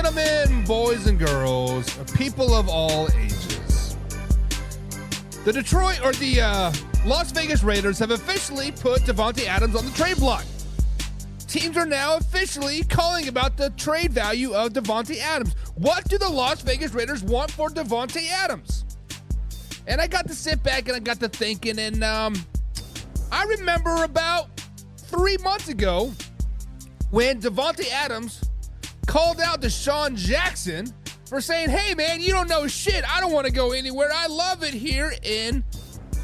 gentlemen, boys and girls, people of all ages, the Las Vegas Raiders have officially put Davante Adams on the trade block. Teams are now officially calling about the trade value of Davante Adams. What do the Las Vegas Raiders want for Davante Adams? And I got to sit back and I got to thinking, and I remember about 3 months ago when Davante Adams called out Deshaun Jackson for saying, hey man, you don't know shit. I don't want to go anywhere. I love it here in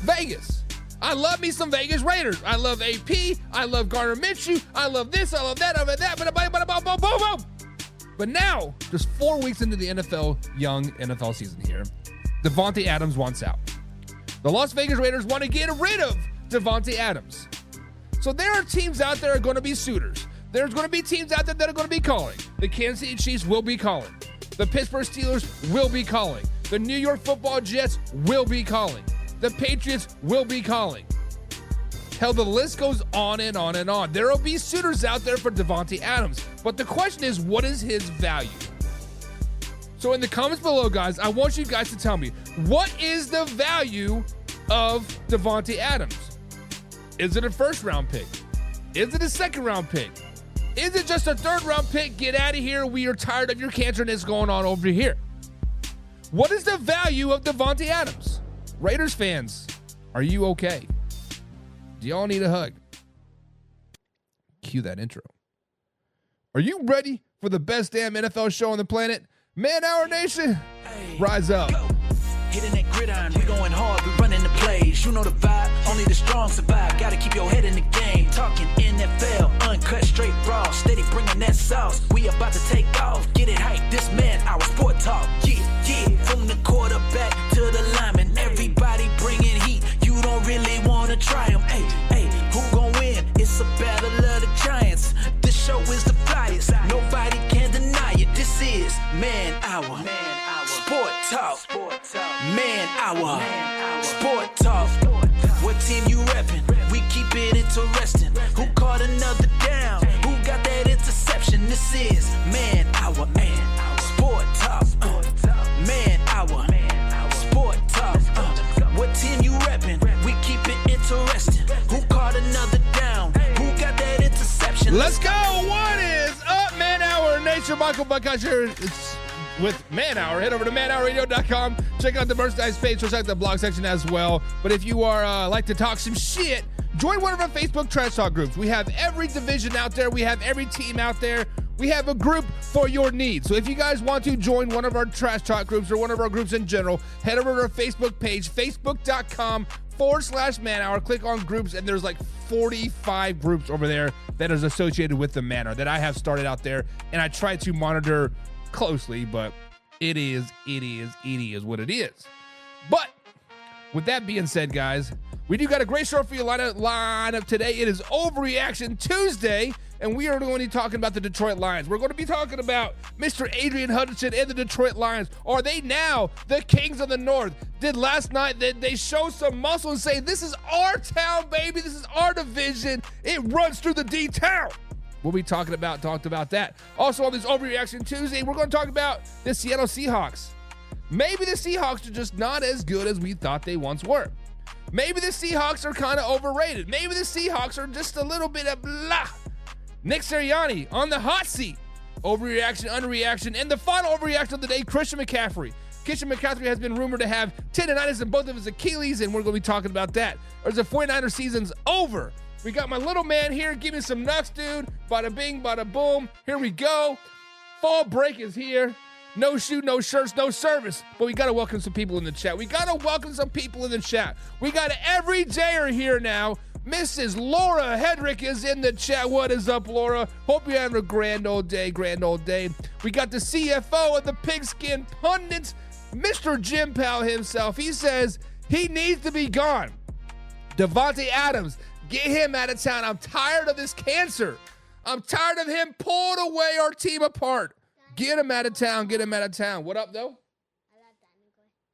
Vegas. I love me some Vegas Raiders. I love AP. I love Gardner Minshew. I love this. I love that. I love that. But now, just 4 weeks into the young NFL season here, Davante Adams wants out. The Las Vegas Raiders want to get rid of Davante Adams. So there are teams out there that are going to be suitors. There's going to be teams out there that are going to be calling. The Kansas City Chiefs will be calling. The Pittsburgh Steelers will be calling. The New York Football Jets will be calling. The Patriots will be calling. Hell, the list goes on and on and on. There will be suitors out there for Davante Adams. But the question is, what is his value? So in the comments below, guys, I want you guys to tell me, what is the value of Davante Adams? Is it a first-round pick? Is it a second-round pick? Is it just a third-round pick? Get out of here. We are tired of your cancerness going on over here. What is the value of Davante Adams? Raiders fans, are you okay? Do y'all need a hug? Cue that intro. Are you ready for the best damn NFL show on the planet? Man Hour Nation, rise up. Hitting that gridiron, we going hard, we running the plays. You know the vibe, only the strong survive. Gotta keep your head in the game. Talking NFL, uncut, straight raw. Steady bringing that sauce. We about to take off. Get it hype, this man, our sport talk. Yeah, yeah. From the quarterback to the lineman, everybody bringing heat. You don't really want to try them. Hey, hey, who gon' win? It's a battle of the giants. This show is the flyest. Nobody can deny it. This is Man Hour. Sport talk. Man Hour. Sport talk. What team you reppin'? We keep it interesting. Who caught another down? Who got that interception? This is Man Hour. Sport talk. Man Hour. Sport talk. What team you reppin'? We keep it interesting. Who caught another down? Who got that interception? Let's go. What is up, Man Hour Nation? Michael Buckeye here. It's with Man Hour. Head over to manhourradio.com. Check out the merchandise page. Check out the blog section as well. But if you are like to talk some shit, join one of our Facebook trash talk groups. We have every division out there. We have every team out there. We have a group for your needs. So if you guys want to join one of our trash talk groups or one of our groups in general, head over to our Facebook page, facebook.com/Man Hour. Click on groups, and there's like 45 groups over there that is associated with the Man Hour that I have started out there, and I try to monitor closely, but it is what it is. But with that being said, guys, we do got a great show for you line up today. It is Overreaction Tuesday, and we are going to be talking about the Detroit Lions. We're going to be talking about Mr. Adrian Hutchinson and the Detroit Lions. Are they now the Kings of the North? Did last night they show some muscle and say, this is our town, baby. This is our division. It runs through the D-town. We'll be talked about that. Also on this Overreaction Tuesday, we're going to talk about the Seattle Seahawks. Maybe the Seahawks are just not as good as we thought they once were. Maybe the Seahawks are kind of overrated. Maybe the Seahawks are just a little bit of blah. Nick Sirianni on the hot seat. Overreaction, underreaction, and the final overreaction of the day, Christian McCaffrey. Christian McCaffrey has been rumored to have tendonitis in both of his Achilles, and we're going to be talking about that. There's the 49er season's over. We got my little man here. Give me some nuts, dude. Bada bing, bada boom. Here we go. Fall break is here. No shoe, no shirts, no service. But we got to welcome some people in the chat. We got everydayer here now. Mrs. Laura Hedrick is in the chat. What is up, Laura? Hope you're having a grand old day. We got the CFO of the Pigskin Pundits, Mr. Jim Powell himself. He says he needs to be gone. Davante Adams, get him out of town. I'm tired of this cancer. I'm tired of him pulling away our team apart. Get him out of town. What up, though?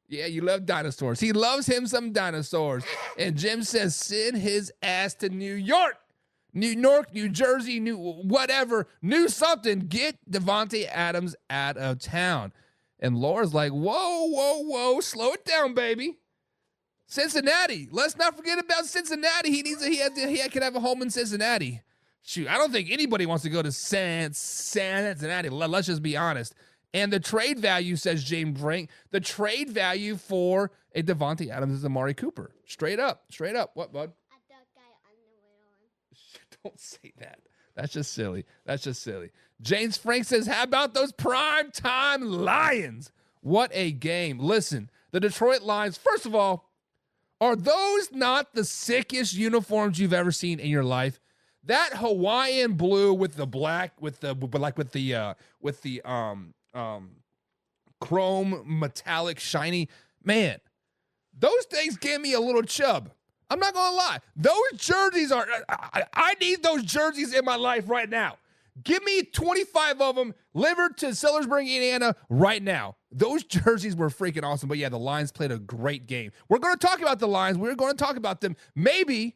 Yeah, you love dinosaurs. He loves him some dinosaurs. And Jim says, send his ass to New York. New York, New Jersey, new whatever, new something. Get Davante Adams out of town. And Laura's like, whoa, slow it down, baby. Cincinnati. Let's not forget about Cincinnati. He could have a home in Cincinnati. Shoot, I don't think anybody wants to go to Cincinnati. Let's just be honest. And the trade value, says James Brink, the trade value for a Davante Adams is Amari Cooper. Straight up. What, bud? Don't say that. That's just silly. James Frank says, how about those primetime Lions? What a game. Listen, the Detroit Lions, first of all, are those not the sickest uniforms you've ever seen in your life? That Hawaiian blue with the black, with the chrome metallic shiny, man, those things give me a little chub. I'm not gonna lie. Those jerseys are, I need those jerseys in my life right now. Give me 25 of them, delivered to Sellersburg, Indiana right now. Those jerseys were freaking awesome. But yeah, the Lions played a great game. We're going to talk about the Lions. We're going to talk about them. Maybe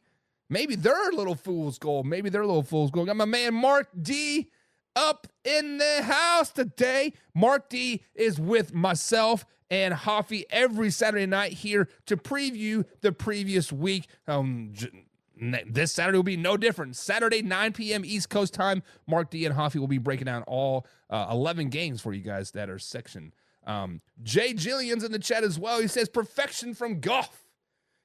they're a little fool's gold. Got my man Mark D up in the house today. Mark D is with myself and Hoffy every Saturday night here to preview the previous week. This Saturday will be no different. Saturday, 9 p.m. East Coast time. Mark D and Hoffy will be breaking down all 11 games for you guys that are sectioned. Jay Jillian's in the chat as well. He says, perfection from golf.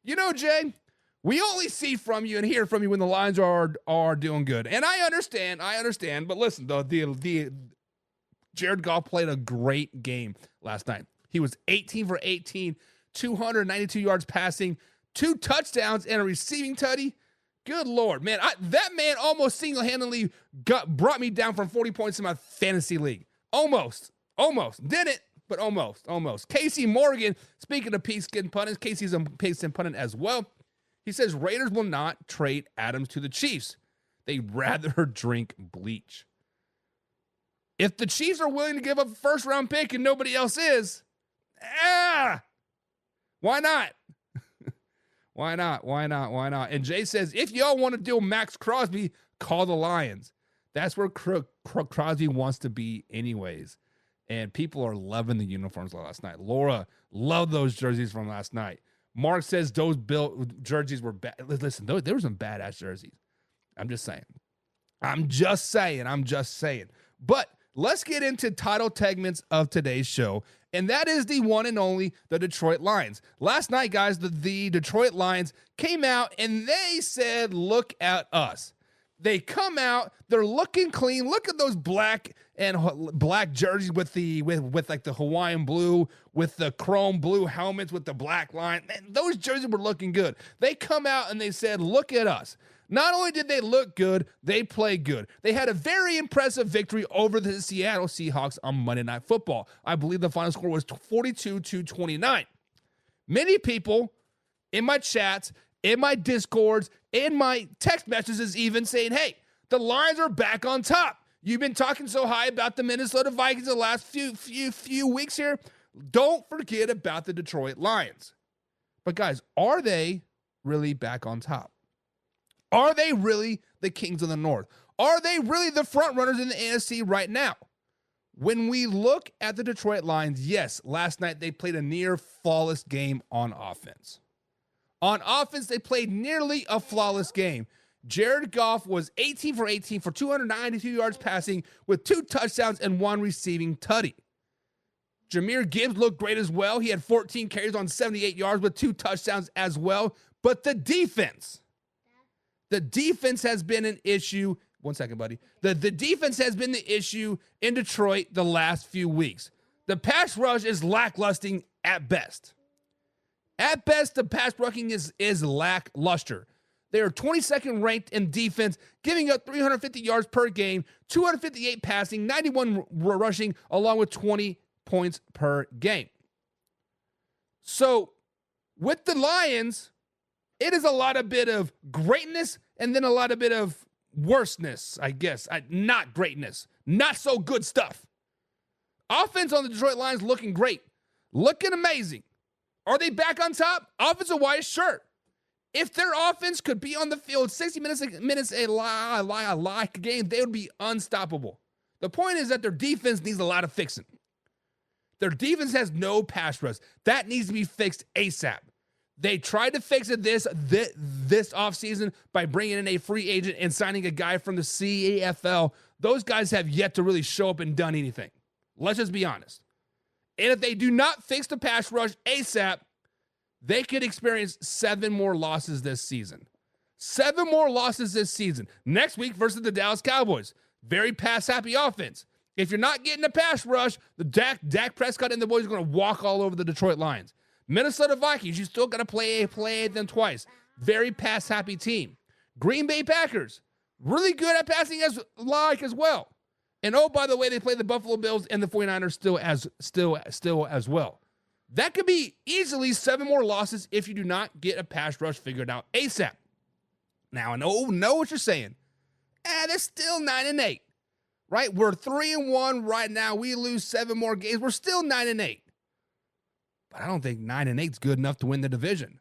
You know, Jay, we only see from you and hear from you when the Lions are doing good. And I understand. But listen, though, the Jared Goff played a great game last night. He was 18 for 18, 292 yards passing, 2 touchdowns, and a receiving tutty. Good Lord, man. That man almost single-handedly brought me down from 40 points in my fantasy league. Almost. Didn't, but almost. Casey Morgan, speaking of pigskin pundits, Casey's a pigskin pundit as well. He says Raiders will not trade Adams to the Chiefs. They'd rather drink bleach. If the Chiefs are willing to give up a first-round pick and nobody else is, why not? Why not? And Jay says, if y'all want to deal Max Crosby, call the Lions. That's where Crosby wants to be anyways. And people are loving the uniforms last night. Laura loved those jerseys from last night. Mark says those jerseys were bad. Listen, there were some badass jerseys. I'm just saying. But let's get into title segments of today's show. And that is the one and only the Detroit Lions. Last night, guys, the Detroit Lions came out and they said, look at us. They come out, they're looking clean. Look at those black jerseys with like the Hawaiian blue, with the chrome blue helmets with the black line. Man, those jerseys were looking good. They come out and they said, look at us. Not only did they look good, they played good. They had a very impressive victory over the Seattle Seahawks on Monday Night Football. I believe the final score was 42-29. Many people in my chats, in my Discords, in my text messages even saying, hey, the Lions are back on top. You've been talking so high about the Minnesota Vikings the last few weeks here. Don't forget about the Detroit Lions. But guys, are they really back on top? Are they really the Kings of the North? Are they really the front runners in the AFC right now? When we look at the Detroit Lions, yes, last night they played a near flawless game on offense. On offense, they played nearly a flawless game. Jared Goff was 18 for 18 for 292 yards passing with 2 touchdowns and 1 receiving tutty. Jahmyr Gibbs looked great as well. He had 14 carries on 78 yards with 2 touchdowns as well. But the defense has been an issue. One second, buddy. The defense has been the issue in Detroit the last few weeks. The pass rush is lackluster at best. At best, the pass rushing is lackluster. They are 22nd ranked in defense, giving up 350 yards per game, 258 passing, 91 rushing, along with 20 points per game. So, with the Lions, it is a lot of bit of greatness and then a lot of bit of worseness, I guess. Not greatness. Not so good stuff. Offense on the Detroit Lions looking great. Looking amazing. Are they back on top? Offensive-wise, sure. If their offense could be on the field 60 minutes a game, they would be unstoppable. The point is that their defense needs a lot of fixing. Their defense has no pass rush. That needs to be fixed ASAP. They tried to fix it this offseason by bringing in a free agent and signing a guy from the CFL. Those guys have yet to really show up and done anything. Let's just be honest. And if they do not fix the pass rush ASAP, they could experience 7 more losses this season. 7 more losses this season. Next week versus the Dallas Cowboys. Very pass-happy offense. If you're not getting a pass rush, the Dak Prescott and the boys are going to walk all over the Detroit Lions. Minnesota Vikings, you still got to play them twice. Very pass-happy team. Green Bay Packers, really good at passing as well. And oh, by the way, they play the Buffalo Bills and the 49ers still as well. That could be easily 7 more losses if you do not get a pass rush figured out ASAP. Now, I know what you're saying. They're still 9-8, right? We're 3-1 right now. We lose 7 more games. We're still 9-8. But I don't think 9-8 is good enough to win the division.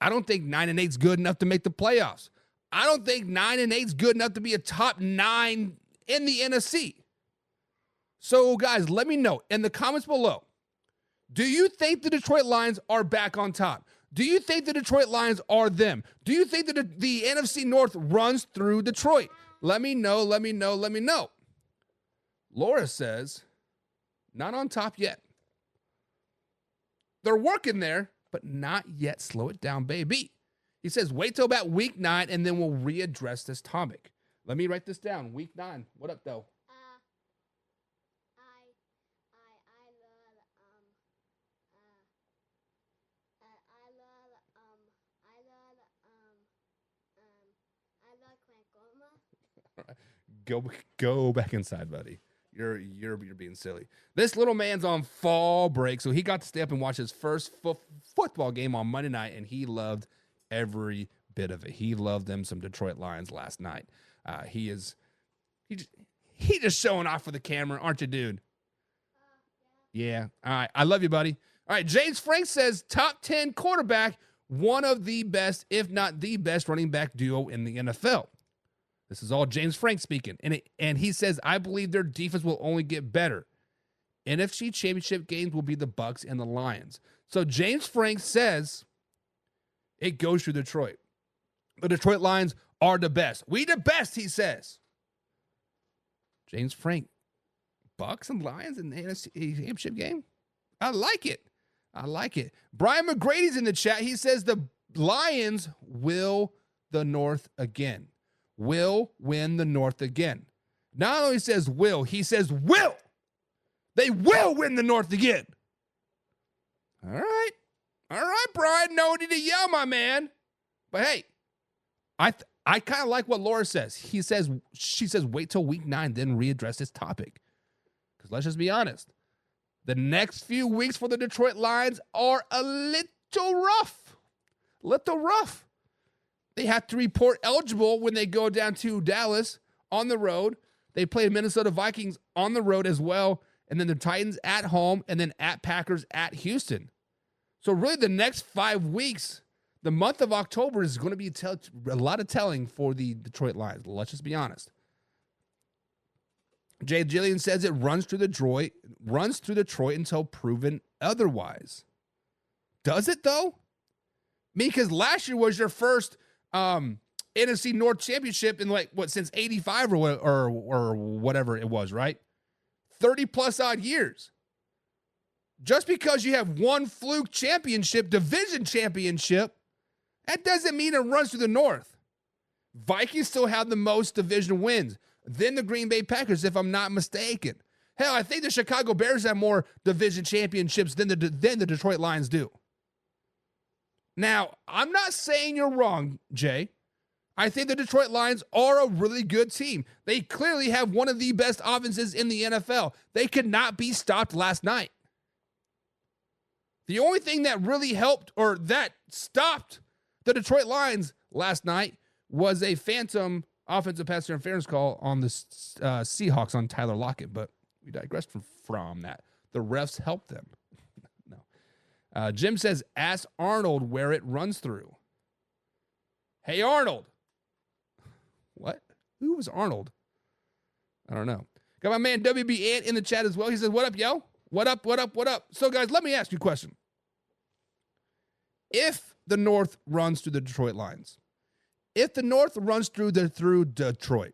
I don't think 9-8 is good enough to make the playoffs. I don't think 9-8 is good enough to be a top 9 in the NFC. So, guys, let me know in the comments below. Do you think the Detroit Lions are back on top? Do you think the Detroit Lions are them? Do you think that the NFC North runs through Detroit? Let me know. Laura says, not on top yet. They're working there, but not yet. Slow it down, baby. He says, wait till about week 9, and then we'll readdress this topic. Let me write this down. Week 9. What up, though? Go back inside, buddy. You're being silly. This little man's on fall break, so he got to stay up and watch his first football game on Monday night, and he loved every bit of it. He loved them some Detroit Lions last night. He just showing off for the camera, aren't you, dude? Yeah. All right. I love you, buddy. All right. James Frank says top 10 quarterback, one of the best, if not the best, running back duo in the NFL. This is all James Frank speaking. And he says, I believe their defense will only get better. NFC championship games will be the Bucs and the Lions. So James Frank says it goes through Detroit. The Detroit Lions are the best. We the best, he says. James Frank, Bucs and Lions in the NFC championship game? I like it. Brian McGrady's in the chat. He says the Lions will the North again. Will win the North again. Not only says will, he says will. They will win the North again. All right, Brian. No need to yell, my man. But hey, I kind of like what Laura says. She says, wait till week 9, then readdress this topic. Because let's just be honest. The next few weeks for the Detroit Lions are a little rough. They have to report eligible when they go down to Dallas on the road. They play Minnesota Vikings on the road as well. And then the Titans at home and then at Packers at Houston. So really the next 5 weeks, the month of October is going to be a lot of telling for the Detroit Lions. Let's just be honest. Jay Jillian says it runs through Detroit until proven otherwise. Does it though? Because last year was your first NFC North championship in since 85 or whatever it was, right? 30 plus odd years. Just because you have one fluke championship, division championship, that doesn't mean it runs through the North. Vikings still have the most division wins. Then the Green Bay Packers, if I'm not mistaken. Hell, I think the Chicago Bears have more division championships than the Detroit Lions do. Now, I'm not saying you're wrong, Jay. I think the Detroit Lions are a really good team. They clearly have one of the best offenses in the NFL. They could not be stopped last night. The only thing that really helped or that stopped the Detroit Lions last night was a phantom offensive pass interference call on the Seahawks on Tyler Lockett, but we digressed from that. The refs helped them. No. Jim says, ask Arnold where it runs through. Hey, Arnold. What? Who was Arnold? I don't know. Got my man WB Ant in the chat as well. He says, what up, yo? What up, what up, what up? So, guys, let me ask you a question. If the North runs through the Detroit Lions, if the North runs through Detroit,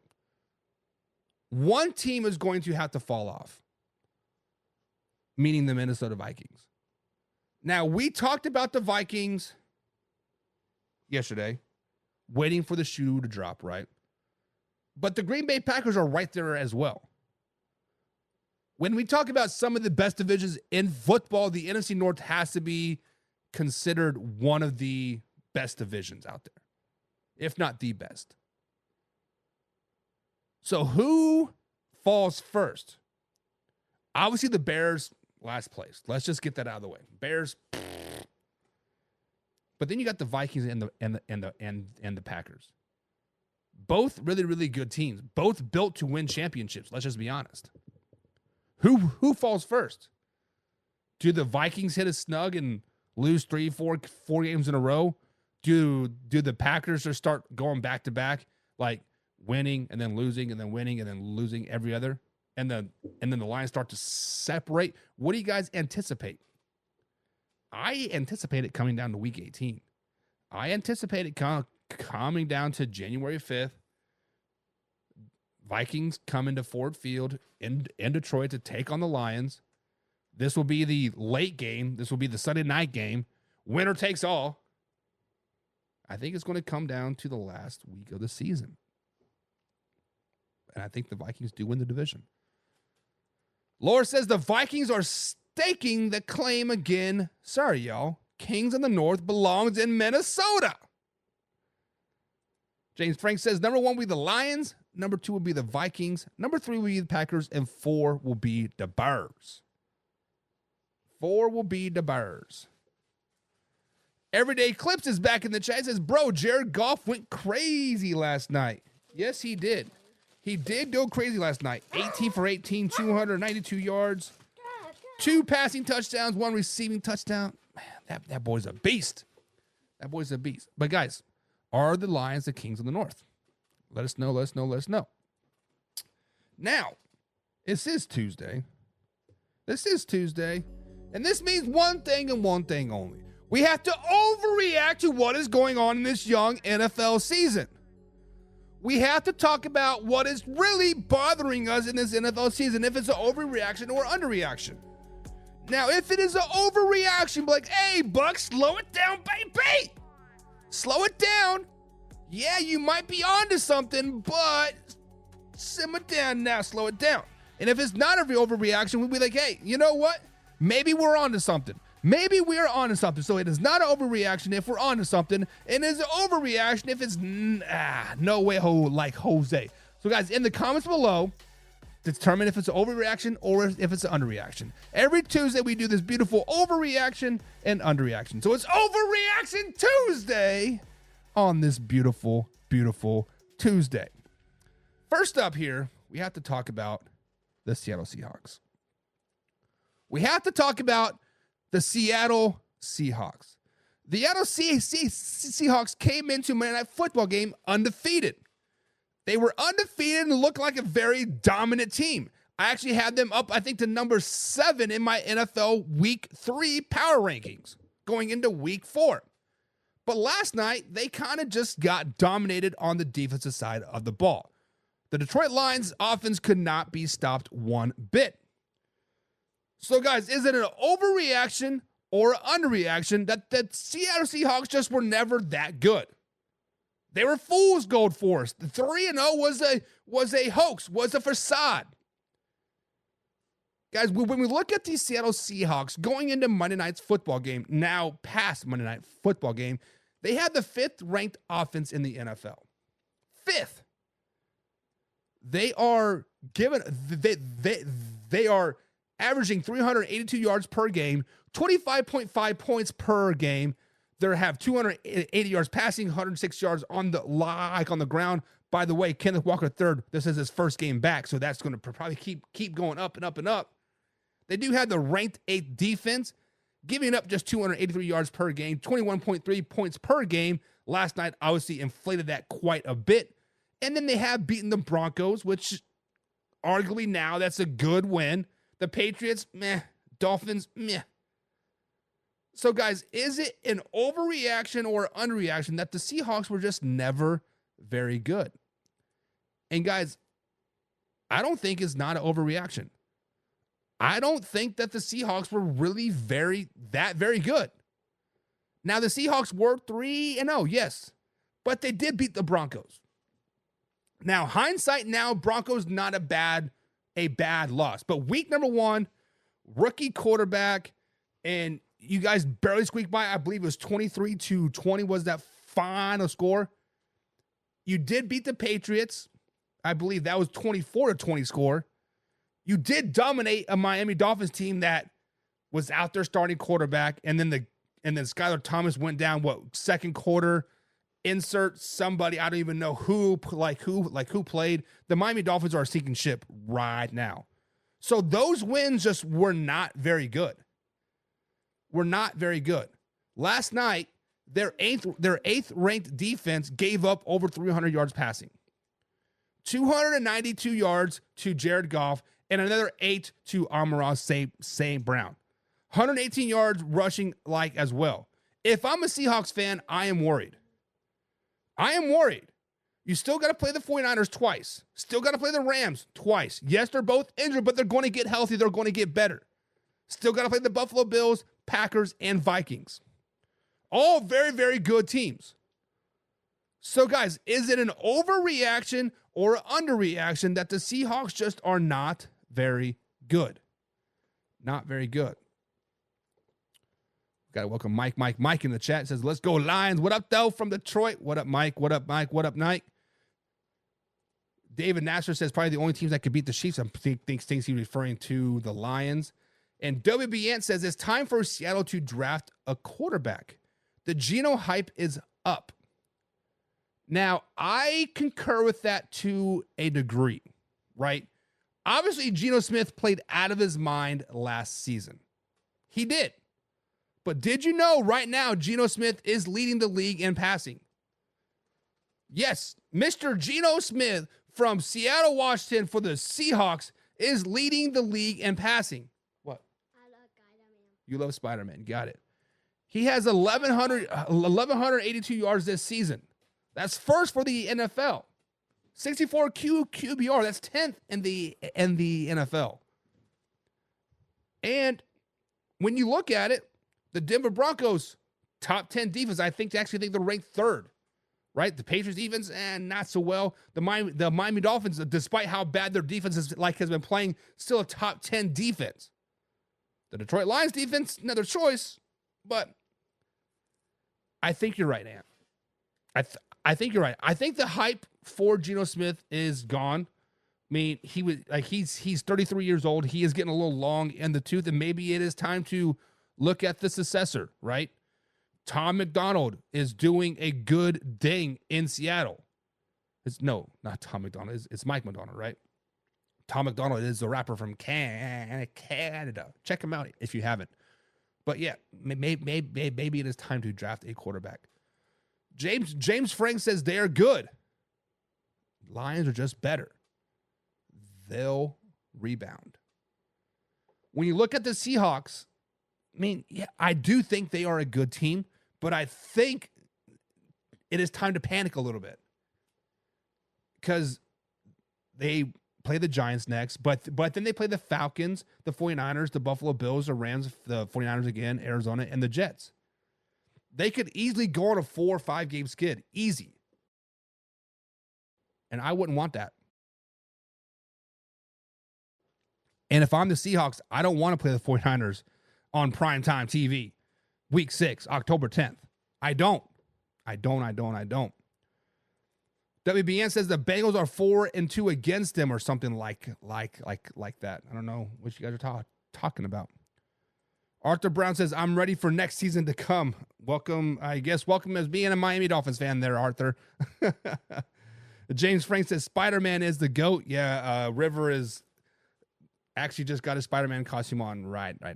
one team is going to have to fall off, meaning the Minnesota Vikings. Now, we talked about the Vikings yesterday, waiting for the shoe to drop, right? But the Green Bay Packers are right there as well. When we talk about some of the best divisions in football, the NFC North has to be considered one of the best divisions out there, if not the best. So who falls first? Obviously, the Bears, last place. Let's just get that out of the way. Bears. But then you got the Vikings and the Packers. Both really, really good teams. Both built to win championships. Let's just be honest. Who falls first? Do the Vikings hit a snug and lose 4 games in a row? Do the Packers just start going back to back, like winning and then losing and then winning and then losing every other? And then the Lions start to separate? What do you guys anticipate? I anticipate it coming down to week 18. I anticipate it coming down to January 5th. Vikings come into Ford Field in Detroit to take on the Lions. This will be the late game. This will be the Sunday night game. Winner takes all. I think it's going to come down to the last week of the season. And I think the Vikings do win the division. Laura says the Vikings are staking the claim again. Sorry, y'all. Kings in the North belongs in Minnesota. James Frank says number 1 will be the Lions. Number 2 will be the Vikings. Number 3 will be the Packers. And 4 will be the Bears. 4 will be the Bears. Everyday Clips is back in the chat. He says, bro, Jared Goff went crazy last night. Yes, he did. He did go crazy last night. 18 for 18, 292 yards. 2 passing touchdowns, 1 receiving touchdown. Man, that boy's a beast. That boy's a beast. But guys, are the Lions the Kings of the North? Let us know, let us know, let us know. Now, this is Tuesday. This is Tuesday. And this means one thing and one thing only. We have to overreact to what is going on in this young NFL season. We have to talk about what is really bothering us in this NFL season, if it's an overreaction or underreaction. Now, if it is an overreaction, be like, hey, Buck, slow it down, baby. Slow it down. Yeah, you might be onto something, but simmer down now, slow it down. And if it's not a overreaction, we'll be like, hey, you know what? Maybe we're onto something. Maybe we're onto something. So it is not an overreaction if we're onto something. And it is an overreaction if it's no way like Jose. So guys, in the comments below, determine if it's an overreaction or if it's an underreaction. Every Tuesday, we do this beautiful overreaction and underreaction. So it's Overreaction Tuesday on this beautiful, beautiful Tuesday. First up here, we have to talk about the Seattle Seahawks. We have to talk about the Seattle Seahawks. The Seattle Seahawks came into Monday Night Football game undefeated. They were undefeated and looked like a very dominant team. I actually had them up, I think, to number 7 in my NFL Week 3 power rankings going into Week 4. But last night, they kind of just got dominated on the defensive side of the ball. The Detroit Lions offense could not be stopped one bit. So, guys, is it an overreaction or an underreaction that the Seattle Seahawks just were never that good? They were fool's gold for us. The 3-0 was a hoax, was a facade. Guys, when we look at the Seattle Seahawks going into Monday night's football game, now past Monday night football game, they had the 5th ranked offense in the NFL. 5th. They are given they are averaging 382 yards per game, 25.5 points per game. They have 280 yards passing, 106 yards on the ground. By the way, Kenneth Walker III, this is his first game back, so that's going to probably keep going up and up and up. They do have the ranked 8th defense. giving up just 283 yards per game, 21.3 points per game. Last night, obviously, inflated that quite a bit. And then they have beaten the Broncos, which arguably now that's a good win. The Patriots, meh. Dolphins, meh. So, guys, is it an overreaction or underreaction that the Seahawks were just never very good? And, guys, I don't think it's not an overreaction. I don't think that the Seahawks were really very good. Now, the Seahawks were 3-0, yes, but they did beat the Broncos. Now, hindsight now, Broncos not a bad loss. But week number 1, rookie quarterback, and you guys barely squeaked by. I believe it was 23-20 was that final score. You did beat the Patriots. I believe that was 24-20 score. You did dominate a Miami Dolphins team that was out there starting quarterback, and then Skylar Thomas went down, second quarter, insert somebody, I don't even know who played. The Miami Dolphins are a sinking ship right now. So those wins just were not very good. Last night, their eighth ranked defense gave up over 300 yards passing. 292 yards to Jared Goff, and another 8 to Amon-Ra St. Brown. 118 yards rushing as well. If I'm a Seahawks fan, I am worried. You still got to play the 49ers twice. Still got to play the Rams twice. Yes, they're both injured, but they're going to get healthy. They're going to get better. Still got to play the Buffalo Bills, Packers, and Vikings. All very, very good teams. So, guys, is it an overreaction or an underreaction that the Seahawks just are not very good? Not very good. Got to welcome Mike in the chat. It says, let's go Lions. What up, though, from Detroit? What up, Mike? What up, Mike? What up, Nike? David Nasser says probably the only teams that could beat the Chiefs. I think he's referring to the Lions. And WB Ant says it's time for Seattle to draft a quarterback. The Geno hype is up. Now, I concur with that to a degree, right? Obviously, Geno Smith played out of his mind last season. He did. But did you know right now Geno Smith is leading the league in passing? Yes, Mr. Geno Smith from Seattle, Washington for the Seahawks is leading the league in passing. What? I love Spider-Man. You love Spider-Man. Got it. He has 1,182 yards this season. That's first for the NFL. 64 QBR. That's 10th in the NFL. And when you look at it, the Denver Broncos, top 10 defense, I think they're ranked third, right? The Patriots defense, not so well. The Miami Dolphins, despite how bad their defense has been playing, still a top 10 defense. The Detroit Lions defense, another choice, but I think you're right, Ant. I think you're right. I think the hype for Geno Smith is gone. I mean, he's 33 years old. He is getting a little long in the tooth, and maybe it is time to look at the successor, right? Tom McDonald is doing a good thing in Seattle. No, not Tom McDonald. It's Mike McDonald, right? Tom McDonald is the rapper from Canada. Check him out if you haven't. But yeah, maybe it is time to draft a quarterback. James Frank says they are good. Lions are just better. They'll rebound. When you look at the Seahawks, I mean, yeah, I do think they are a good team, but I think it is time to panic a little bit because they play the Giants next, but then they play the Falcons, the 49ers, the Buffalo Bills, the Rams, the 49ers again, Arizona, and the Jets. They could easily go on a 4 or 5 game skid. Easy. And I wouldn't want that. And if I'm the Seahawks, I don't want to play the 49ers on primetime TV, week 6, October 10th. I don't. WBN says the Bengals are 4-2 against them or something like that. I don't know what you guys are talking about. Arthur Brown says, I'm ready for next season to come. Welcome as being a Miami Dolphins fan there, Arthur. James Frank says, Spider-Man is the GOAT. Yeah, River is actually just got his Spider-Man costume on right now.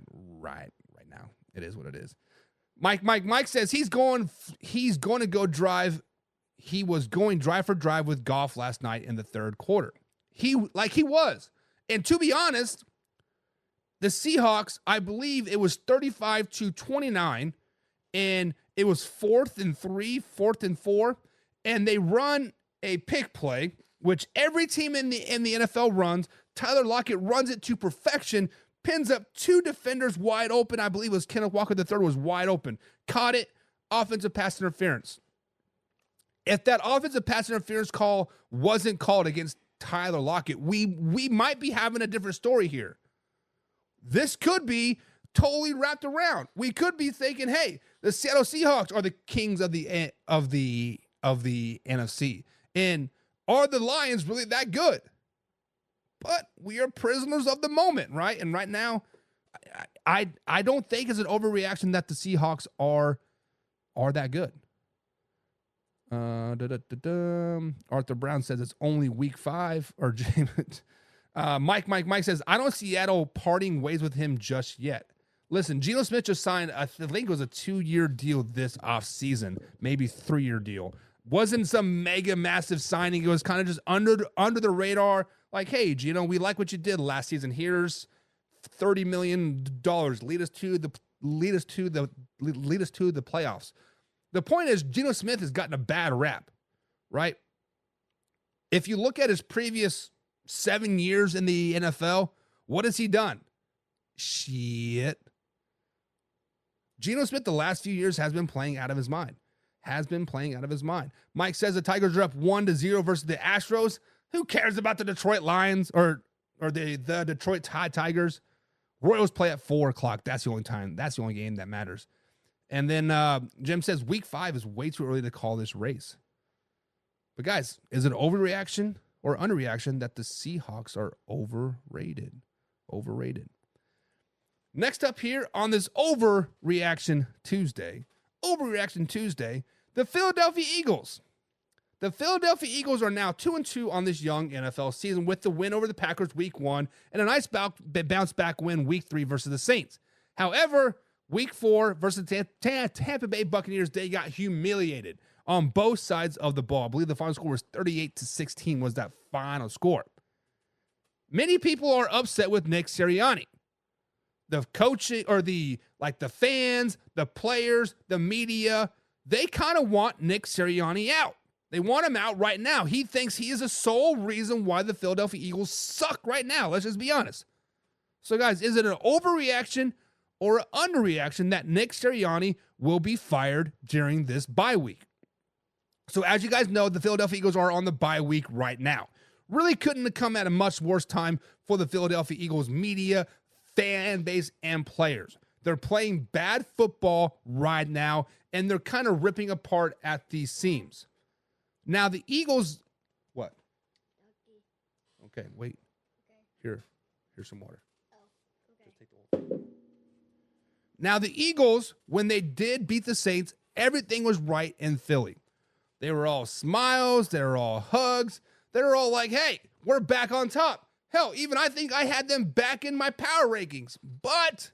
It is what it is. Mike says he's going to go drive. He was going drive for drive with Goff last night in the third quarter. He was. And to be honest, the Seahawks, I believe it was 35-29, and it was 4th and 3, 4th and 4, and they run a pick play, which every team in the NFL runs. Tyler Lockett runs it to perfection, pins up 2 defenders wide open. I believe it was Kenneth Walker the third was wide open. Caught it, offensive pass interference. If that offensive pass interference call wasn't called against Tyler Lockett, we might be having a different story here. This could be totally wrapped around. We could be thinking, hey, the Seattle Seahawks are the kings of the NFC. And are the Lions really that good? But we are prisoners of the moment, right? And right now, I don't think it's an overreaction that the Seahawks are that good. Arthur Brown says it's only week 5. Or Mike says, I don't see Seattle parting ways with him just yet. Listen, Geno Smith just signed, I think it was a 2-year deal this offseason, maybe 3-year deal. Wasn't some mega massive signing. It was kind of just under the radar. Like, hey, Geno, we like what you did last season. Here's $30 million. Lead us to the playoffs. The point is, Geno Smith has gotten a bad rap, right? If you look at his previous 7 years in the NFL, what has he done? Shit. Geno Smith the last few years has been playing out of his mind. Mike says the Tigers are up 1-0 versus the Astros. Who cares about the Detroit Lions or the Detroit Tigers? Royals play at 4:00. That's the only time. That's the only game that matters. And then Jim says week 5 is way too early to call this race. But guys, is it overreaction or underreaction that the Seahawks are overrated? Next up here on this Overreaction Tuesday, the Philadelphia Eagles. The Philadelphia Eagles are now 2-2 on this young NFL season with the win over the Packers week 1 and a nice bounce back win week 3 versus the Saints. However, week 4 versus Tampa Bay Buccaneers, they got humiliated on both sides of the ball. I believe the final score was 38-16 was that final score. Many people are upset with Nick Sirianni. The coaching or the fans, the players, the media, they kind of want Nick Sirianni out. They want him out right now. He thinks he is the sole reason why the Philadelphia Eagles suck right now. Let's just be honest. So, guys, is it an overreaction or an underreaction that Nick Sirianni will be fired during this bye week? So, as you guys know, the Philadelphia Eagles are on the bye week right now. Really couldn't have come at a much worse time for the Philadelphia Eagles media, fan base, and players. They're playing bad football right now, and they're kind of ripping apart at the seams. Now, the Eagles, what? Okay, wait. Okay. Here's some water. Oh, okay. Just take the whole thing. Now, the Eagles, when they did beat the Saints, everything was right in Philly. They were all smiles. They were all hugs. They were all like, hey, we're back on top. Hell, even I think I had them back in my power rankings. But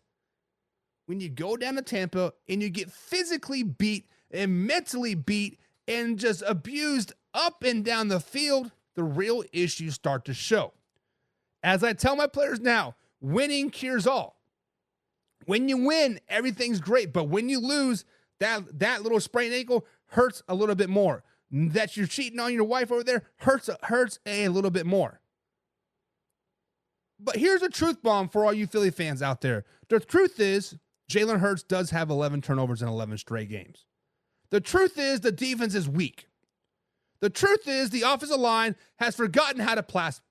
when you go down to Tampa and you get physically beat and mentally beat and just abused up and down the field, the real issues start to show. As I tell my players now, winning cures all. When you win, everything's great. But when you lose, that little sprained ankle hurts a little bit more. That you're cheating on your wife over there hurts a little bit more. But here's a truth bomb for all you Philly fans out there. The truth is, Jalen Hurts does have 11 turnovers in 11 straight games. The truth is, the defense is weak. The truth is, the offensive line has forgotten how to pass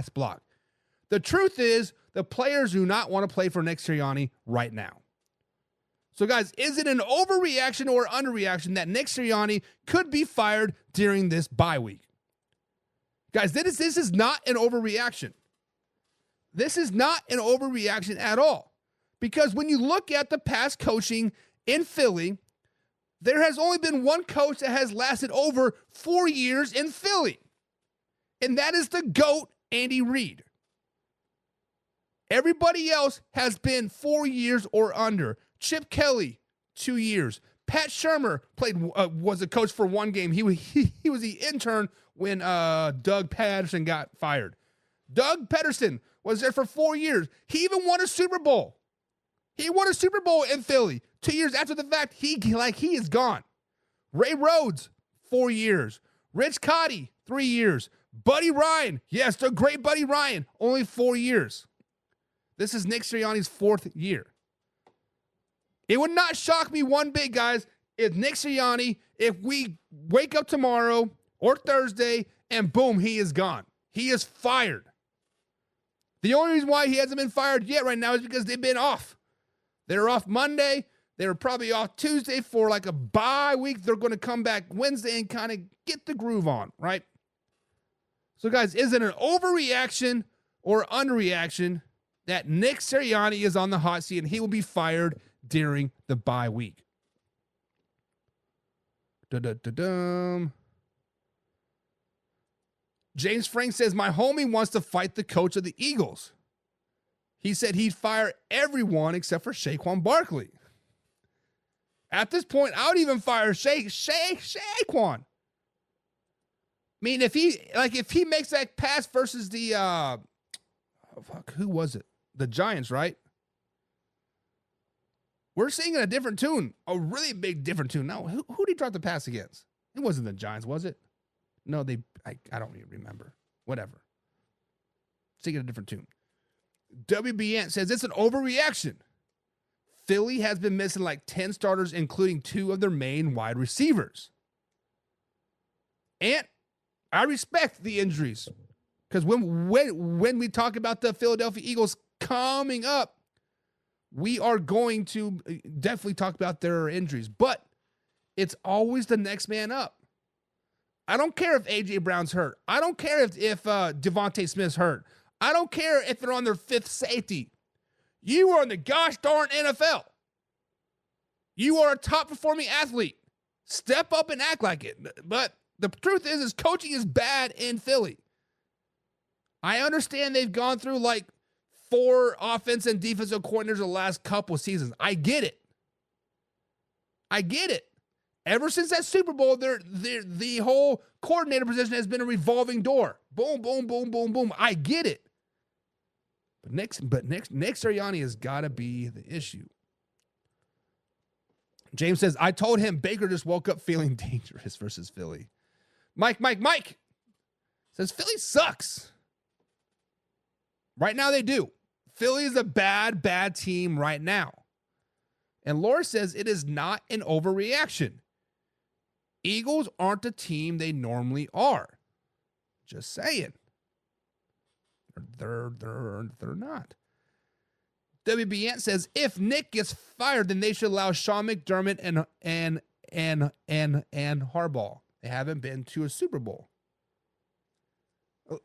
block. The truth is, the players do not want to play for Nick Sirianni right now. So, guys, is it an overreaction or underreaction that Nick Sirianni could be fired during this bye week? Guys, this is not an overreaction. This is not an overreaction at all. Because when you look at the past coaching in Philly, there has only been one coach that has lasted over 4 years in Philly. And that is the GOAT, Andy Reid. Everybody else has been 4 years or under. Chip Kelly, 2 years. Pat Shurmur was a coach for 1 game. He was the intern when Doug Patterson got fired. Doug Patterson was there for 4 years. He even won a Super Bowl. He won a Super Bowl in Philly 2 years after the fact. He is gone. Ray Rhodes, 4 years. Rich Cotty, 3 years. Buddy Ryan, yes, the great Buddy Ryan, only 4 years. This is Nick Sirianni's 4th year. It would not shock me one bit, guys, if Nick Sirianni, if we wake up tomorrow or Thursday and boom, he is gone. He is fired. The only reason why he hasn't been fired yet right now is because they've been off. They were off Monday. They were probably off Tuesday for like a bye week. They're going to come back Wednesday and kind of get the groove on, right? So, guys, is it an overreaction or underreaction that Nick Sirianni is on the hot seat and he will be fired during the bye week? James Frank says, my homie wants to fight the coach of the Eagles. He said he'd fire everyone except for Saquon Barkley. At this point, I would even fire Saquon. I mean, if he makes that pass versus the who was it? The Giants, right? We're singing a different tune, a really big different tune. Now, who did he drop the pass against? It wasn't the Giants, was it? No, I don't even remember. Whatever. Singing a different tune. WBN says it's an overreaction. Philly has been missing like 10 starters, including 2 of their main wide receivers. And I respect the injuries. Because when we talk about the Philadelphia Eagles coming up, we are going to definitely talk about their injuries. But it's always the next man up. I don't care if A.J. Brown's hurt. I don't care if Devontae Smith's hurt. I don't care if they're on their 5th safety. You are in the gosh darn NFL. You are a top-performing athlete. Step up and act like it. But the truth is coaching is bad in Philly. I understand they've gone through like 4 offense and defensive coordinators the last couple seasons. I get it. Ever since that Super Bowl, the whole coordinator position has been a revolving door. Boom, boom, boom, boom, boom. I get it. Nick Sirianni has got to be the issue. James says, I told him Baker just woke up feeling dangerous versus Philly. Mike says Philly sucks. Right now they do. Philly is a bad team right now. And Laura says it is not an overreaction. Eagles aren't the team they normally are. Just saying. They're not. WBN says if Nick gets fired, then they should allow Sean McDermott and Harbaugh. They haven't been to a Super Bowl.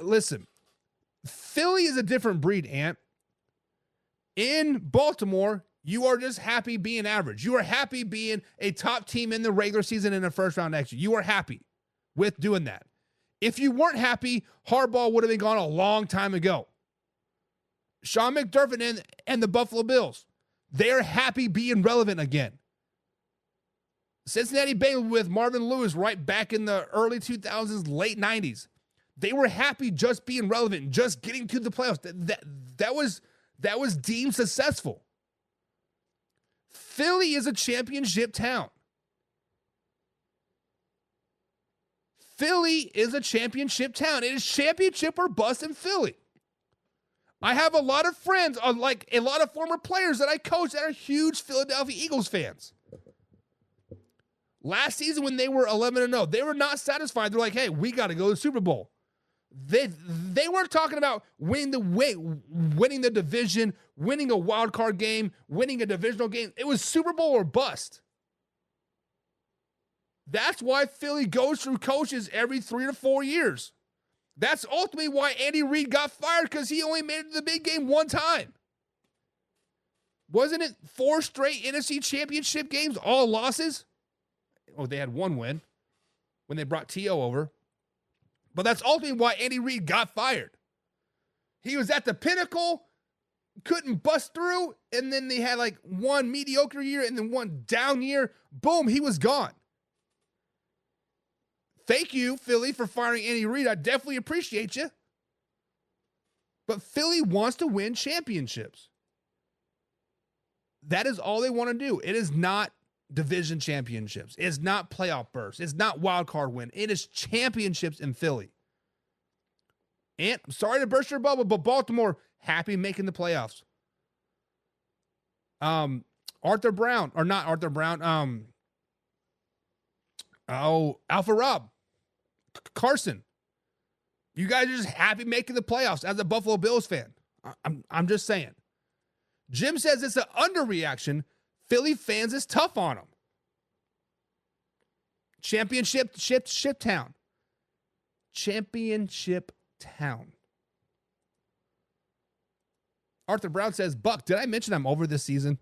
Listen, Philly is a different breed, Ant. In Baltimore, you are just happy being average. You are happy being a top team in the regular season in the first round next year. You are happy with doing that. If you weren't happy, Harbaugh would have been gone a long time ago. Sean McDermott and the Buffalo Bills, they're happy being relevant again. Cincinnati Bengals with Marvin Lewis right back in the early 2000s, late 90s. They were happy just being relevant, just getting to the playoffs. That was deemed successful. Philly is a championship town. Philly is a championship town. It is championship or bust in Philly. I have a lot of friends, like a lot of former players that I coach that are huge Philadelphia Eagles fans. Last season when they were 11-0, they were not satisfied. They're like, hey, we got to go to the Super Bowl. They weren't talking about winning the division, winning a wild card game, winning a divisional game. It was Super Bowl or bust. That's why Philly goes through coaches every 3 to 4 years. That's ultimately why Andy Reid got fired, because he only made it to the big game one time. Wasn't it 4 straight NFC championship games, all losses? Oh, they had 1 win when they brought T.O. over. But that's ultimately why Andy Reid got fired. He was at the pinnacle couldn't bust through, and then they had like one mediocre year and then one down year. Boom, he was gone. Thank you, Philly, for firing Andy Reid. I definitely appreciate you. But Philly wants to win championships. That is all they want to do. It is not division championships. It's not playoff bursts. It's not wild card win. It is championships in Philly. And I'm sorry to burst your bubble, but Baltimore happy making the playoffs. Arthur Brown, or not Arthur Brown. Alpha Rob, Carson. You guys are just happy making the playoffs as a Buffalo Bills fan. I'm just saying. Jim says it's an underreaction. Philly fans is tough on them. Championship town. Championship town. Arthur Brown says, Buck, did I mention I'm over this season?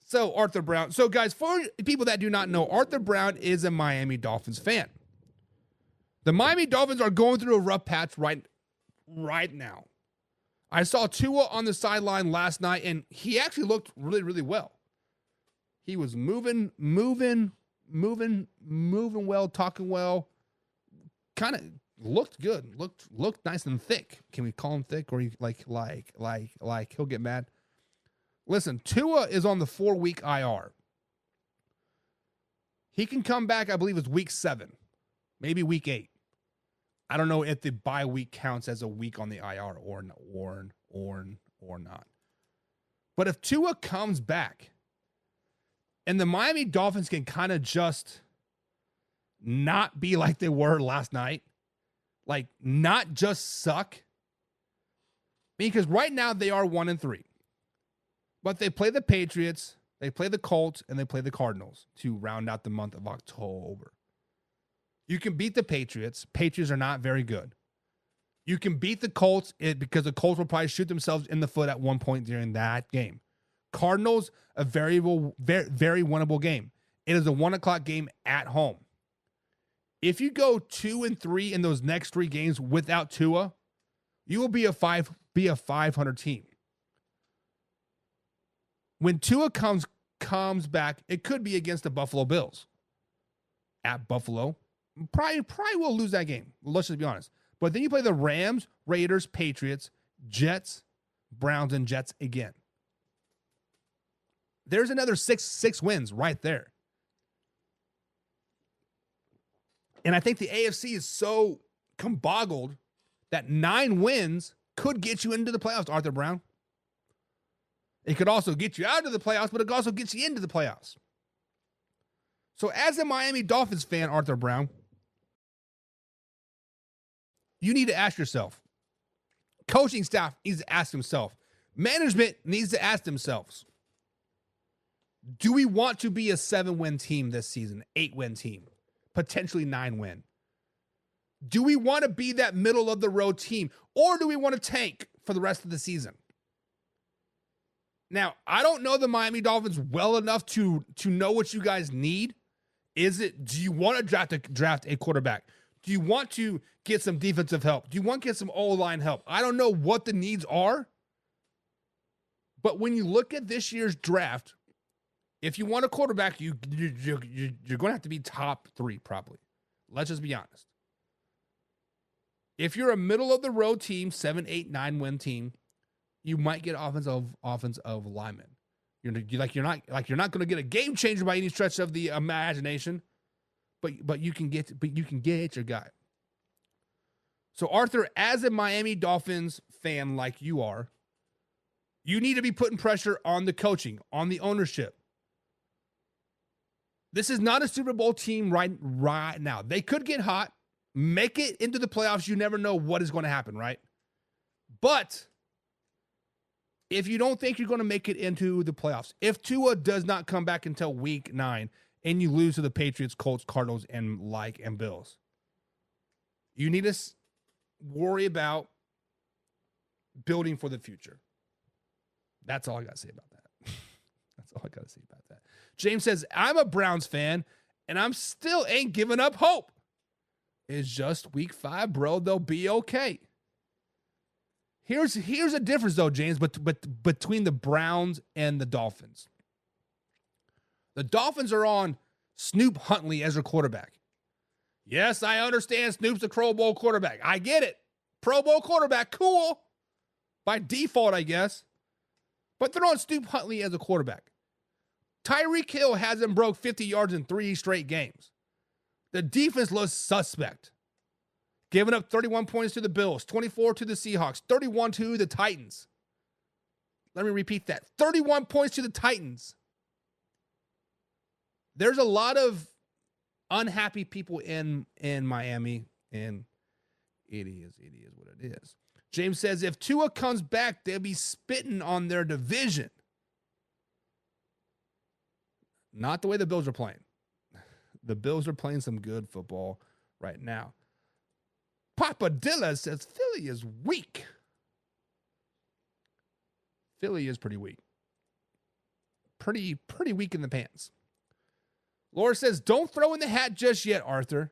So, Arthur Brown. So, guys, for people that do not know, Arthur Brown is a Miami Dolphins fan. The Miami Dolphins are going through a rough patch right now. I saw Tua on the sideline last night, and he actually looked really, really well. He was moving well, talking well. Kind of looked good. Looked nice and thick. Can we call him thick, or like he'll get mad? Listen, Tua is on the 4-week IR. He can come back, I believe it's week 7, maybe week 8. I don't know if the bye week counts as a week on the IR or not. But if Tua comes back and the Miami Dolphins can kind of just not be like they were last night, like not just suck, because right now they are 1-3. But they play the Patriots, they play the Colts, and they play the Cardinals to round out the month of October. You can beat the Patriots. Patriots are not very good. You can beat the Colts because the Colts will probably shoot themselves in the foot at one point during that game. Cardinals, a very, very winnable game. It is a 1:00 game at home. If you go 2-3 in those next 3 games without Tua, you will be a 500 team. When Tua comes back, it could be against the Buffalo Bills. At Buffalo, probably will lose that game. Let's just be honest. But then you play the Rams, Raiders, Patriots, Jets, Browns, and Jets again. There's another six wins right there. And I think the AFC is so boggled that 9 wins could get you into the playoffs, Arthur Brown. It could also get you out of the playoffs, but it also gets you into the playoffs. So as a Miami Dolphins fan, Arthur Brown, you need to ask yourself. Coaching staff needs to ask himself. Management needs to ask themselves. Do we want to be a 7-win team this season? 8-win team? Potentially 9-win? Do we want to be that middle of the road team? Or do we want to tank for the rest of the season? Now, I don't know the Miami Dolphins well enough to know what you guys need. Do you want to draft a quarterback? Do you want to get some defensive help? Do you want to get some O-line help? I don't know what the needs are. But when you look at this year's draft, if you want a quarterback, you're going to have to be top 3 probably. Let's just be honest. If you're a middle of the road team, 7, 8, 9-win team, you might get offensive linemen. You're not going to get a game changer by any stretch of the imagination, but you can get your guy. So Arthur, as a Miami Dolphins fan like you are, you need to be putting pressure on the coaching, on the ownership. This is not a Super Bowl team right now. They could get hot, make it into the playoffs. You never know what is going to happen, right? But if you don't think you're going to make it into the playoffs, if Tua does not come back until week 9 and you lose to the Patriots, Colts, Cardinals, and Bills, you need to worry about building for the future. That's all I got to say about that. That's all I got to say about that. James says, I'm a Browns fan, and I'm still ain't giving up hope. It's just week 5, bro. They'll be okay. Here's a difference, though, James, but between the Browns and the Dolphins. The Dolphins are on Snoop Huntley as their quarterback. Yes, I understand Snoop's a Pro Bowl quarterback. I get it. Pro Bowl quarterback, cool. By default, I guess. But they're on Snoop Huntley as a quarterback. Tyreek Hill hasn't broke 50 yards in 3 straight games. The defense looks suspect. Giving up 31 points to the Bills, 24 to the Seahawks, 31 to the Titans. Let me repeat that. 31 points to the Titans. There's a lot of unhappy people in Miami, and it is what it is. James says, if Tua comes back, they'll be spitting on their division. Not the way the Bills are playing. The Bills are playing some good football right now. Papa Dilla says Philly is weak. Philly is pretty weak. Pretty weak in the pants. Laura says, don't throw in the hat just yet, Arthur.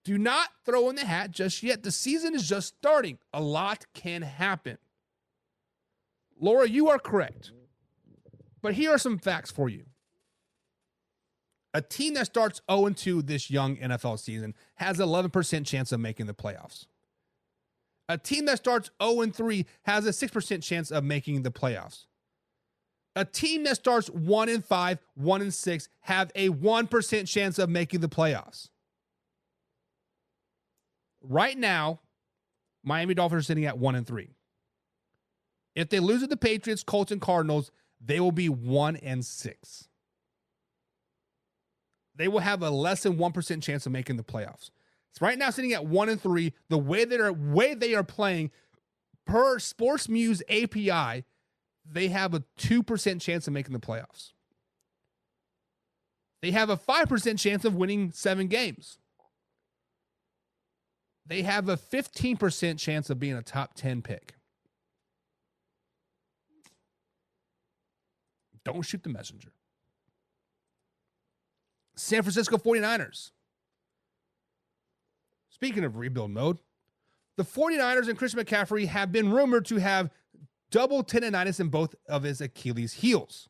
Do not throw in the hat just yet. The season is just starting. A lot can happen. Laura, you are correct. But here are some facts for you. A team that starts 0-2 this young NFL season has an 11% chance of making the playoffs. A team that starts 0-3 has a 6% chance of making the playoffs. A team that starts 1-5, 1-6 have a 1% chance of making the playoffs. Right now, Miami Dolphins are sitting at 1-3. If they lose to the Patriots, Colts, and Cardinals, they will be 1-6. They will have a less than 1% chance of making the playoffs. So right now, sitting at 1-3, the way they are playing, per Sports Muse API, they have a 2% chance of making the playoffs. They have a 5% chance of winning 7 games. They have a 15% chance of being a top 10 pick. Don't shoot the messenger. San Francisco 49ers. Speaking of rebuild mode, the 49ers and Christian McCaffrey have been rumored to have double tendonitis in both of his Achilles heels.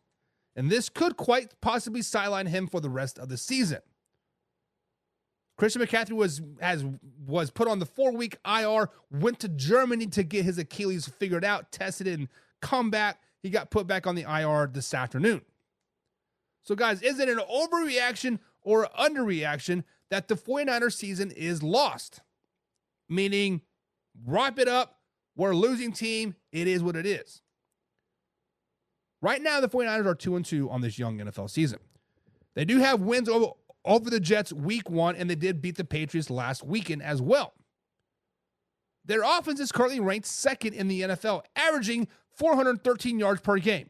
And this could quite possibly sideline him for the rest of the season. Christian McCaffrey was put on the 4-week IR, went to Germany to get his Achilles figured out, tested it, and come back. He got put back on the IR this afternoon. So, guys, is it an overreaction or underreaction that the 49ers season is lost? Meaning, wrap it up. We're a losing team. It is what it is. Right now, the 49ers are 2-2 on this young NFL season. They do have wins over the Jets week 1, and they did beat the Patriots last weekend as well. Their offense is currently ranked 2nd in the NFL, averaging 413 yards per game.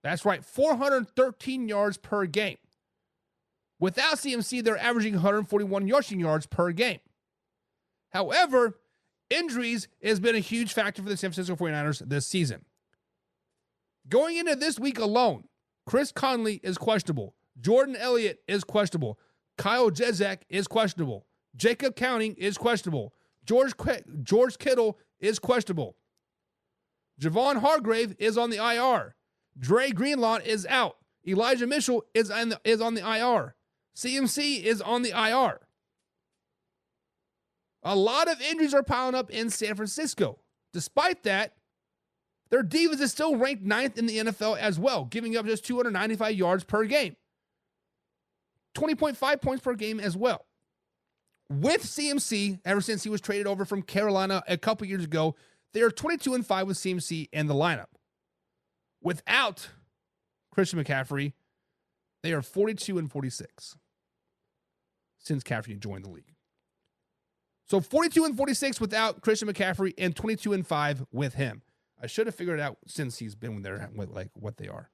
That's right, 413 yards per game. Without CMC, they're averaging 141 rushing yards per game. However, injuries has been a huge factor for the San Francisco 49ers this season. Going into this week alone, Chris Conley is questionable. Jordan Elliott is questionable. Kyle Juszczyk is questionable. Jacob Counting is questionable. George Kittle is questionable. Javon Hargrave is on the IR. Dre Greenlaw is out. Elijah Mitchell is on the IR. CMC is on the IR. A lot of injuries are piling up in San Francisco. Despite that, their defense is still ranked 9th in the NFL as well, giving up just 295 yards per game. 20.5 points per game as well. With CMC, ever since he was traded over from Carolina a couple years ago, they are 22-5 with CMC in the lineup. Without Christian McCaffrey, they are 42-46 since McCaffrey joined the league. So 42-46 without Christian McCaffrey and 22-5 with him. I should have figured it out since he's been there, like what they are.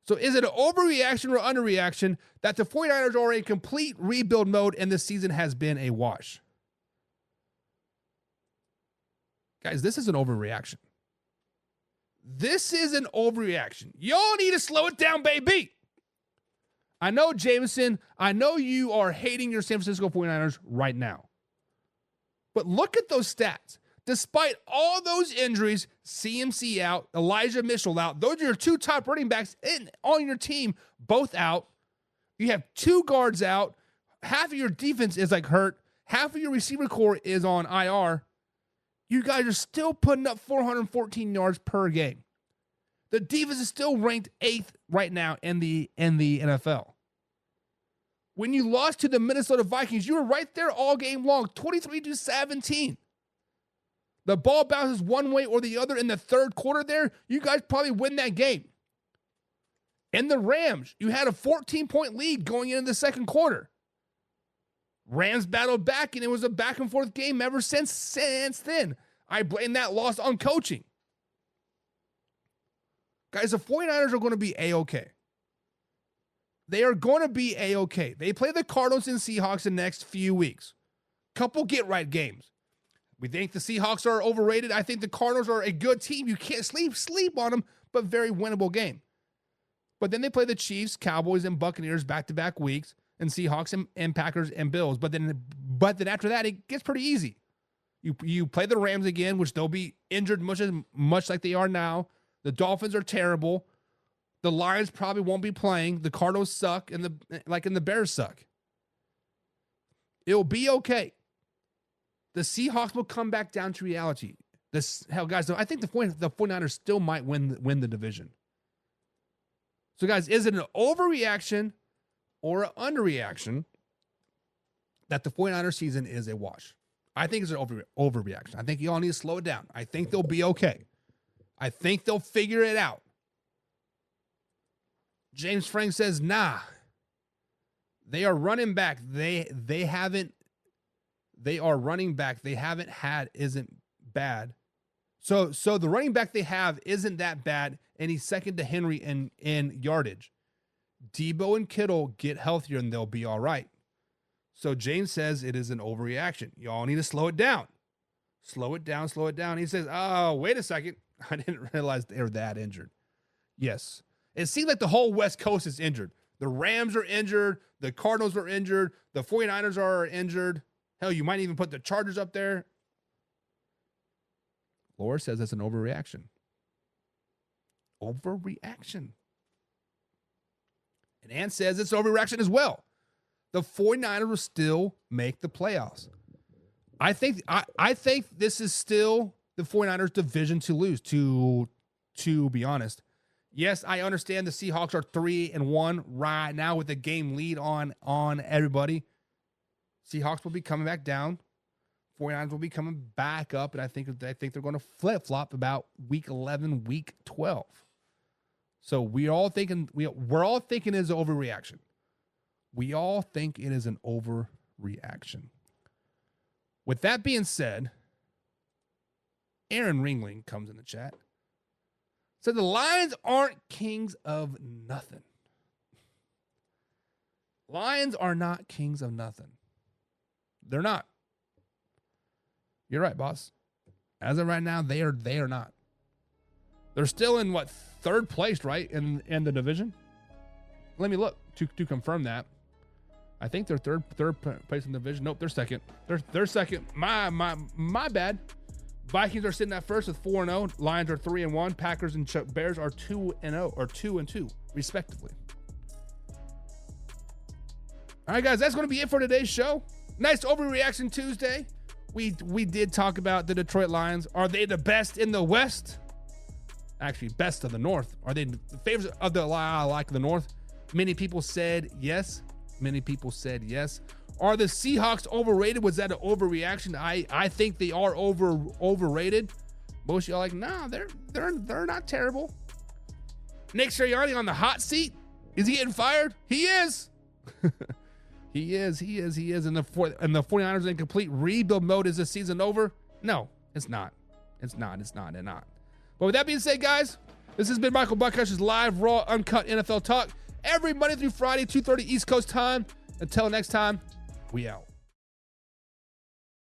So is it an overreaction or underreaction that the 49ers are in complete rebuild mode and this season has been a wash? Guys, this is an overreaction. This is an overreaction. Y'all need to slow it down, baby. I know, Jameson, I know you are hating your San Francisco 49ers right now. But look at those stats. Despite all those injuries, CMC out, Elijah Mitchell out, those are your 2 top running backs on your team, both out. You have 2 guards out. Half of your defense is like hurt. Half of your receiver core is on IR. You guys are still putting up 414 yards per game. The defense is still ranked 8th right now in the NFL. When you lost to the Minnesota Vikings, you were right there all game long, 23-17. The ball bounces one way or the other in the third quarter there, you guys probably win that game. And the Rams, you had a 14-point lead going into the second quarter. Rams battled back, and it was a back-and-forth game ever since then. I blame that loss on coaching. Guys, the 49ers are going to be A-okay. They are going to be A-okay. They play the Cardinals and Seahawks in the next few weeks. Couple get-right games. We think the Seahawks are overrated. I think the Cardinals are a good team. You can't sleep on them, but very winnable game. But then they play the Chiefs, Cowboys, and Buccaneers back-to-back weeks, and Seahawks and Packers and Bills. But then after that, it gets pretty easy. You play the Rams again, which they'll be injured much like they are now. The Dolphins are terrible. The Lions probably won't be playing. The Cardinals suck, and the Bears suck. It'll be okay. The Seahawks will come back down to reality. Guys, I think the 49ers still might win the division. So, guys, is it an overreaction or an underreaction that the 49ers season is a wash? I think it's an overreaction. I think you all need to slow it down. I think they'll be okay. I think they'll figure it out. James Frank says, nah. They are running back. They are running back. They haven't had isn't bad. So the running back they have isn't that bad, and he's second to Henry in yardage. Debo and Kittle get healthier, and they'll be all right. So James says it is an overreaction. Y'all need to slow it down. Slow it down. He says, oh, wait a second. I didn't realize they were that injured. Yes. It seems like the whole West Coast is injured. The Rams are injured. The Cardinals are injured. The 49ers are injured. Hell, you might even put the Chargers up there. Laura says that's an overreaction. Overreaction. And Ann says it's overreaction as well. The 49ers will still make the playoffs. I think this is still the 49ers division to lose, to be honest. Yes, I understand the Seahawks are 3-1 right now with a game lead on everybody. Seahawks will be coming back down. 49ers will be coming back up, and I think they're going to flip-flop about week 11, week 12. So we're all thinking it's an overreaction. We all think it is an overreaction. With that being said, Aaron Ringling comes in the chat. So the Lions aren't kings of nothing. Lions are not kings of nothing. They're not. You're right, boss. As of right now, they are not. They're still in third place, right? In the division? Let me look to confirm that. I think they're third place in the division. Nope, they're second. They're second. My bad. Vikings are sitting at first with 4-0. Lions are 3-1. Packers and Bears are 2-0 or 2-2 respectively. All right, guys, that's going to be it for today's show. Nice overreaction Tuesday. We did talk about the Detroit Lions. Are they the best in the West? Actually, best of the North. Are they the favorites of the North? Many people said yes. Are the Seahawks overrated? Was that an overreaction? I think they are overrated. Most of y'all like, nah, they're not terrible. Nick Sirianni on the hot seat. Is he getting fired? He is. He is. And the 49ers in complete rebuild mode. Is the season over? No, it's not. It's not. But with that being said, guys, this has been Michael Buckhush's live, raw, uncut NFL talk every Monday through Friday, 2:30 East Coast time. Until next time, we out.